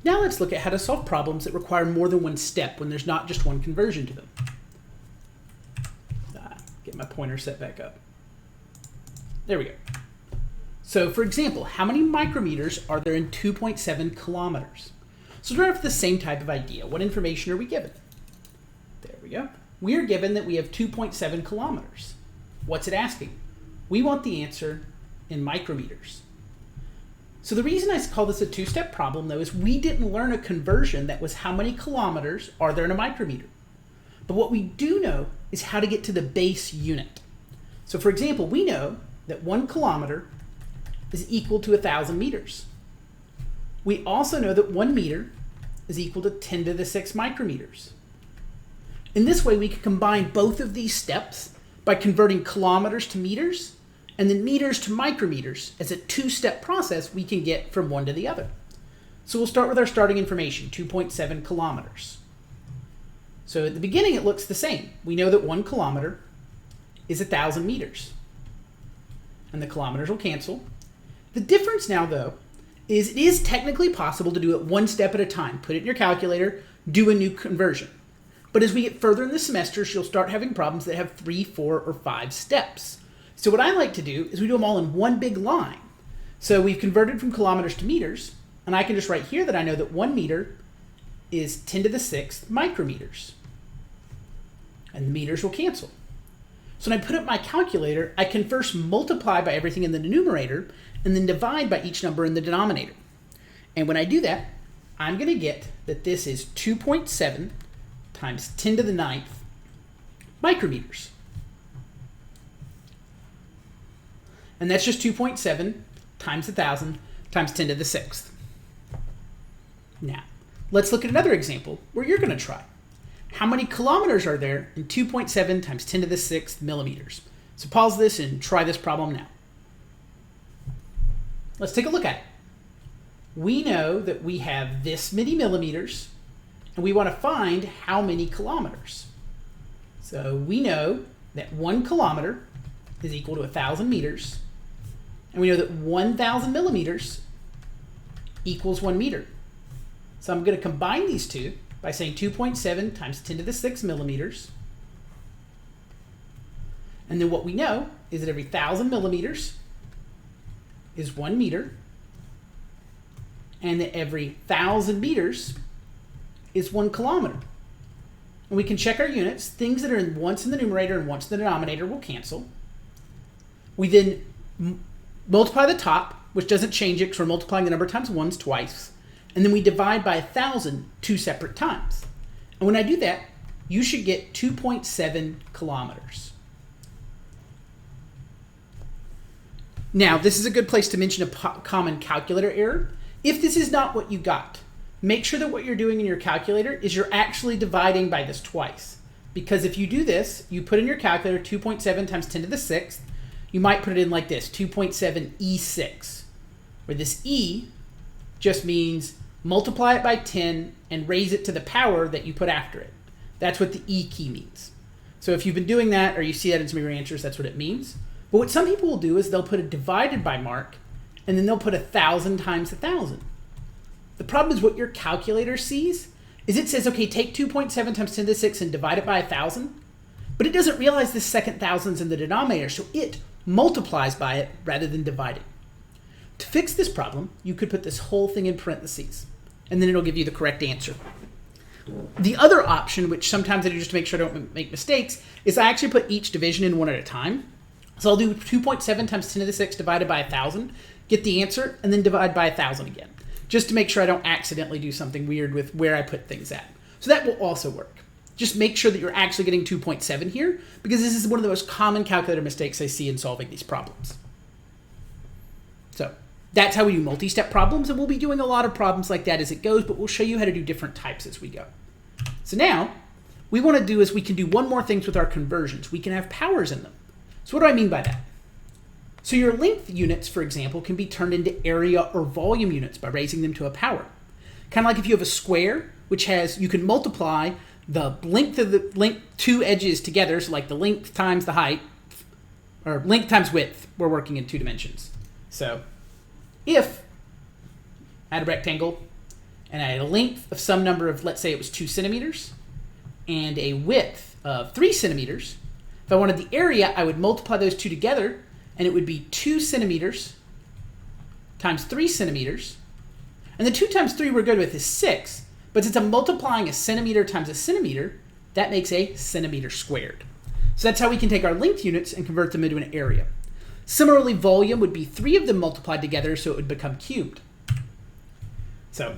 Now let's look at how to solve problems that require more than one step when there's not just one conversion to them. Get my pointer set back up. There we go. So for example, how many micrometers are there in 2.7 kilometers? So we're after the same type of idea. What information are we given? There we go. We are given that we have 2.7 kilometers. What's it asking? We want the answer in micrometers. So the reason I call this a two-step problem, though, is we didn't learn a conversion that was how many kilometers are there in a micrometer. But what we do know is how to get to the base unit. So for example, we know that 1 kilometer is equal to 1,000 meters. We also know that 1 meter is equal to 10 to the 6 micrometers. In this way, we can combine both of these steps by converting kilometers to meters and then meters to micrometers. As a two-step process, we can get from one to the other. So we'll start with our starting information, 2.7 kilometers. So at the beginning, it looks the same. We know that 1 kilometer is 1,000 meters. And the kilometers will cancel. The difference now, though, is it is technically possible to do it one step at a time. Put it in your calculator, do a new conversion. But as we get further in the semesters, you'll start having problems that have 3, 4, or 5 steps. So what I like to do is we do them all in one big line. So we've converted from kilometers to meters, and I can just write here that I know that 1 meter is 10 to the 6th micrometers. And the meters will cancel. So when I put up my calculator, I can first multiply by everything in the numerator and then divide by each number in the denominator. And when I do that, I'm going to get that this is 2.7 times 10 to the 9th micrometers. And that's just 2.7 times 1,000 times 10 to the 6th. Now, let's look at another example where you're going to try. How many kilometers are there in 2.7 times 10 to the 6th millimeters? So pause this and try this problem now. Let's take a look at it. We know that we have this many millimeters, and we want to find how many kilometers. So we know that 1 kilometer is equal to 1,000 meters, and we know that 1,000 millimeters equals 1 meter. So I'm going to combine these two by saying 2.7 times 10 to the 6 millimeters. And then what we know is that every 1,000 millimeters is 1 meter, and that every 1,000 meters is 1 kilometer. And we can check our units. Things that are once in the numerator and once in the denominator will cancel. We then multiply the top, which doesn't change it because we're multiplying the number times ones twice. And then we divide by 1,000 two separate times. And when I do that, you should get 2.7 kilometers. Now, this is a good place to mention a common calculator error. If this is not what you got, make sure that what you're doing in your calculator is you're actually dividing by this twice. Because if you do this, you put in your calculator 2.7 times 10 to the 6th, you might put it in like this, 2.7 E6, where this E just means multiply it by 10 and raise it to the power that you put after it. That's what the E key means. So if you've been doing that or you see that in some of your answers, that's what it means. But what some people will do is they'll put a divided by mark and then they'll put 1,000 times 1,000. The problem is what your calculator sees is it says, okay, take 2.7 times 10 to the 6 and divide it by 1,000. But it doesn't realize this second thousand's in the denominator, so it multiplies by it rather than dividing. To fix this problem, you could put this whole thing in parentheses, and then it'll give you the correct answer. The other option, which sometimes I do just to make sure I don't make mistakes, is I actually put each division in one at a time. So I'll do 2.7 times 10 to the 6 divided by 1,000, get the answer, and then divide by 1,000 again, just to make sure I don't accidentally do something weird with where I put things at. So that will also work. Just make sure that you're actually getting 2.7 here, because this is one of the most common calculator mistakes I see in solving these problems. So that's how we do multi-step problems, and we'll be doing a lot of problems like that as it goes, but we'll show you how to do different types as we go. So now, we want to do is we can do one more thing with our conversions. We can have powers in them. So what do I mean by that? So your length units, for example, can be turned into area or volume units by raising them to a power. Kind of like if you have a square, which has, you can multiply the length of the two edges together, so like the length times the height, or length times width, we're working in 2 dimensions. So if I had a rectangle and I had a length of some number of, let's say it was 2 centimeters, and a width of 3 centimeters, if I wanted the area, I would multiply those two together, and it would be 2 centimeters times 3 centimeters. And the 2 times 3 we're good with is 6, but since I'm multiplying a centimeter times a centimeter, that makes a centimeter squared. So that's how we can take our length units and convert them into an area. Similarly, volume would be 3 of them multiplied together, so it would become cubed. So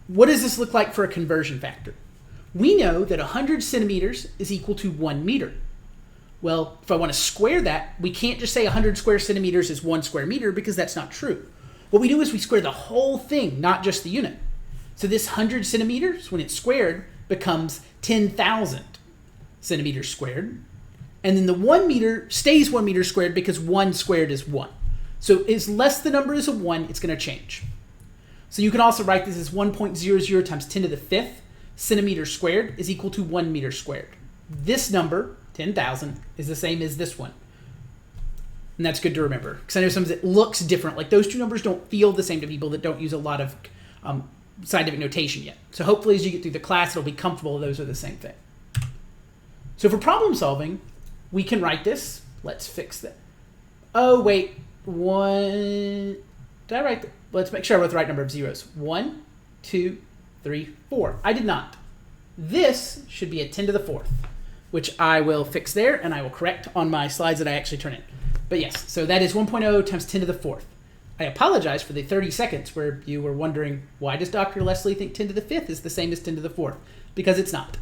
what does this look like for a conversion factor? We know that 100 centimeters is equal to 1 meter. Well, if I want to square that, we can't just say 100 square centimeters is 1 square meter because that's not true. What we do is we square the whole thing, not just the unit. So this 100 centimeters, when it's squared, becomes 10,000 centimeters squared. And then the 1 meter stays 1 meter squared because 1 squared is 1. So as less the number is a 1, it's going to change. So you can also write this as 1.00 times 10 to the 5th centimeters squared is equal to 1 meter squared. This number, 10,000, is the same as this one. And that's good to remember, because I know sometimes it looks different. Like those two numbers don't feel the same to people that don't use a lot of scientific notation yet. So hopefully as you get through the class, it'll be comfortable those are the same thing. So for problem solving, we can write this. Let's fix that. Oh, wait. Did I write that? Let's make sure I wrote the right number of zeros. 1, 2, 3, 4. I did not. This should be a 10 to the 4th, which I will fix there, and I will correct on my slides that I actually turn in. But yes, so that is 1.0 times 10 to the 4th. I apologize for the 30 seconds where you were wondering, why does Dr. Leslie think 10 to the 5th is the same as 10 to the 4th? Because it's not.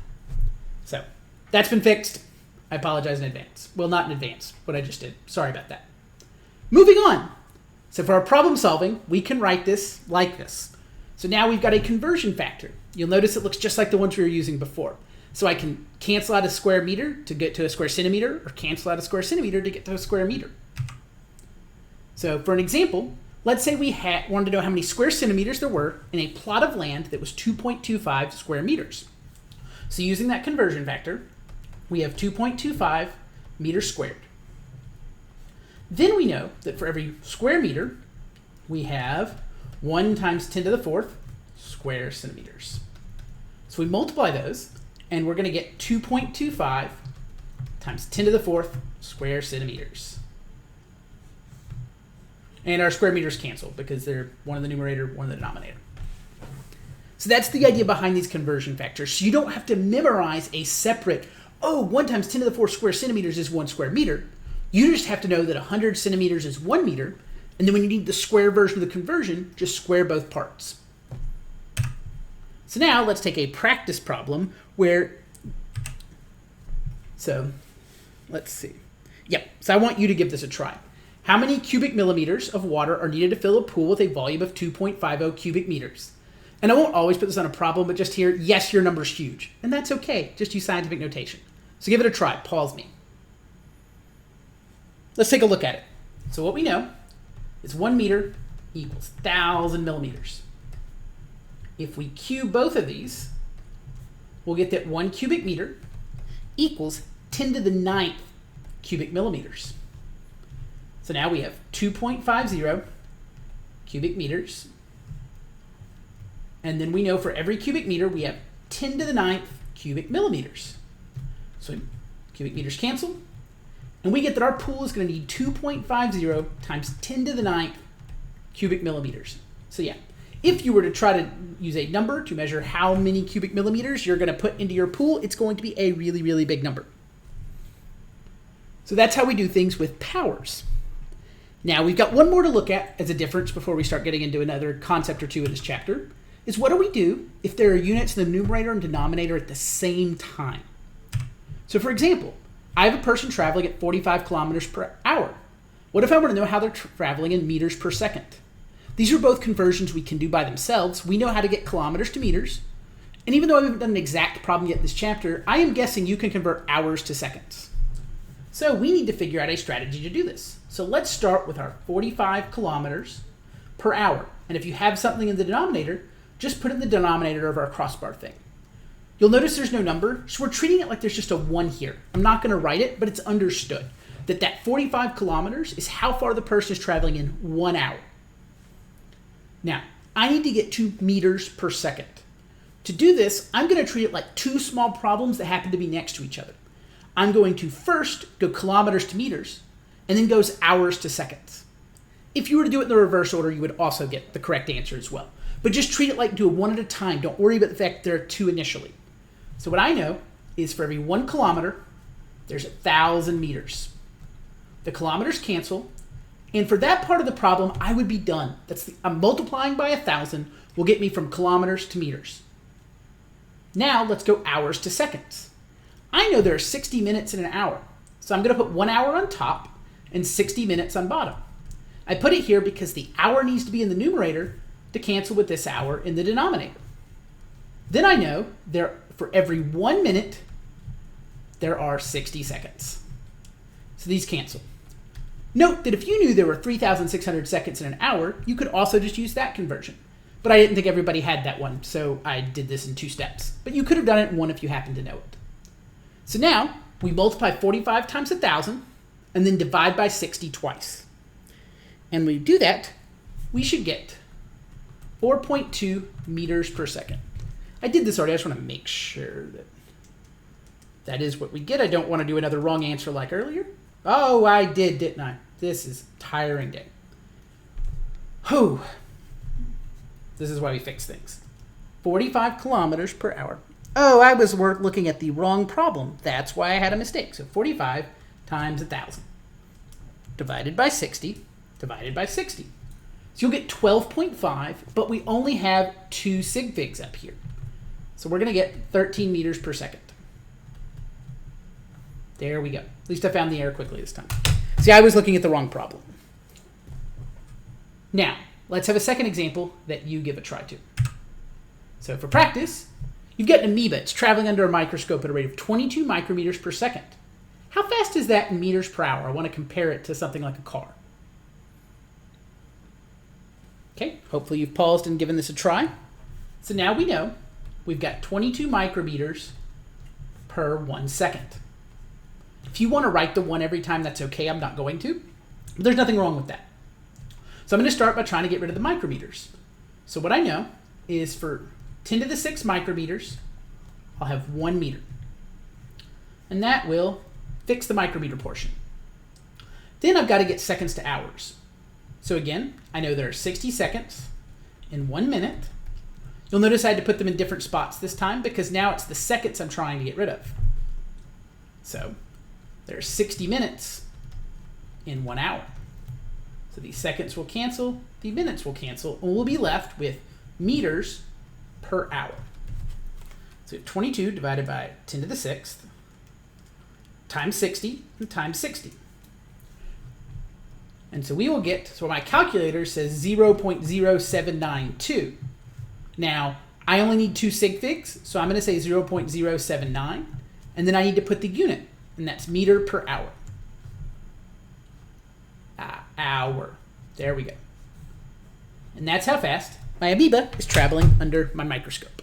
So that's been fixed. I apologize in advance. Well, not in advance, what I just did. Sorry about that. Moving on. So for our problem solving, we can write this like this. So now we've got a conversion factor. You'll notice it looks just like the ones we were using before. So I can cancel out a square meter to get to a square centimeter, or cancel out a square centimeter to get to a square meter. So for an example, let's say we wanted to know how many square centimeters there were in a plot of land that was 2.25 square meters. So using that conversion factor, we have 2.25 meters squared. Then we know that for every square meter, we have 1 times 10 to the 4th square centimeters. So we multiply those, and we're going to get 2.25 times 10 to the 4th square centimeters. And our square meters cancel because they're one in the numerator, one in the denominator. So that's the idea behind these conversion factors. So you don't have to memorize a separate, 1 times 10 to the 4th square centimeters is 1 square meter. You just have to know that 100 centimeters is 1 meter, and then when you need the square version of the conversion, just square both parts. So now let's take a practice problem where, so let's see. Yep, so I want you to give this a try. How many cubic millimeters of water are needed to fill a pool with a volume of 2.50 cubic meters? And I won't always put this on a problem, but just here, yes, your number's huge. And that's okay, just use scientific notation. So give it a try, pause me. Let's take a look at it. So what we know is 1 meter equals 1,000 millimeters. If we cube both of these, we'll get that 1 cubic meter equals 10 to the 9th cubic millimeters. So now we have 2.50 cubic meters. And then we know for every cubic meter, we have 10 to the 9th cubic millimeters. So cubic meters cancel. And we get that our pool is going to need 2.50 times 10 to the 9th cubic millimeters. So yeah, if you were to try to use a number to measure how many cubic millimeters you're going to put into your pool, it's going to be a really, really big number. So that's how we do things with powers. Now we've got one more to look at as a difference before we start getting into another concept or two in this chapter, is what do we do if there are units in the numerator and denominator at the same time? So for example, I have a person traveling at 45 kilometers per hour. What if I want to know how they're traveling in meters per second? These are both conversions we can do by themselves. We know how to get kilometers to meters. And even though I haven't done an exact problem yet in this chapter, I am guessing you can convert hours to seconds. So we need to figure out a strategy to do this. So let's start with our 45 kilometers per hour. And if you have something in the denominator, just put it in the denominator of our crossbar thing. You'll notice there's no number, so we're treating it like there's just a 1 here. I'm not going to write it, but it's understood that 45 kilometers is how far the person is traveling in 1 hour. Now, I need to get to meters per second. To do this, I'm going to treat it like two small problems that happen to be next to each other. I'm going to first go kilometers to meters, and then goes hours to seconds. If you were to do it in the reverse order, you would also get the correct answer as well. But just treat it like do it one at a time. Don't worry about the fact there are two initially. So what I know is for every 1 kilometer, there's 1,000 meters. The kilometers cancel, and for that part of the problem, I would be done. I'm multiplying by 1,000 will get me from kilometers to meters. Now let's go hours to seconds. I know there are 60 minutes in an hour, so I'm going to put 1 hour on top and 60 minutes on bottom. I put it here because the hour needs to be in the numerator to cancel with this hour in the denominator. Then I know for every 1 minute, there are 60 seconds. So these cancel. Note that if you knew there were 3,600 seconds in an hour, you could also just use that conversion. But I didn't think everybody had that one, so I did this in 2 steps. But you could have done it in one if you happen to know it. So now, we multiply 45 times 1,000, and then divide by 60 twice. And when we do that, we should get 4.2 meters per second. I did this already. I just want to make sure that is what we get. I don't want to do another wrong answer like earlier. Oh, I did, didn't I? This is a tiring day. Whew. This is why we fix things. 45 kilometers per hour. Oh, I was looking at the wrong problem. That's why I had a mistake. So 45 times 1,000 divided by 60 divided by 60. So you'll get 12.5, but we only have 2 sig figs up here. So we're going to get 13 meters per second. There we go. At least I found the error quickly this time. See, I was looking at the wrong problem. Now, let's have a second example that you give a try to. So for practice, you've got an amoeba. It's traveling under a microscope at a rate of 22 micrometers per second. How fast is that in meters per hour? I want to compare it to something like a car. Okay, hopefully you've paused and given this a try. So now we know we've got 22 micrometers per 1 second. If you want to write the 1 every time, that's okay. I'm not going to. But there's nothing wrong with that. So I'm going to start by trying to get rid of the micrometers. So what I know is for 10 to the 6 micrometers, I'll have 1 meter. And that will fix the micrometer portion. Then I've got to get seconds to hours. So again, I know there are 60 seconds in 1 minute. You'll notice I had to put them in different spots this time because now it's the seconds I'm trying to get rid of. So there are 60 minutes in 1 hour. So these seconds will cancel, the minutes will cancel, and we'll be left with meters per hour. So 22 divided by 10 to the 6th times 60 and times 60. And so we will get, so my calculator says 0.0792. Now, I only need 2 sig figs, so I'm going to say 0.079. And then I need to put the unit, and that's meter per hour. Hour. There we go. And that's how fast my amoeba is traveling under my microscope.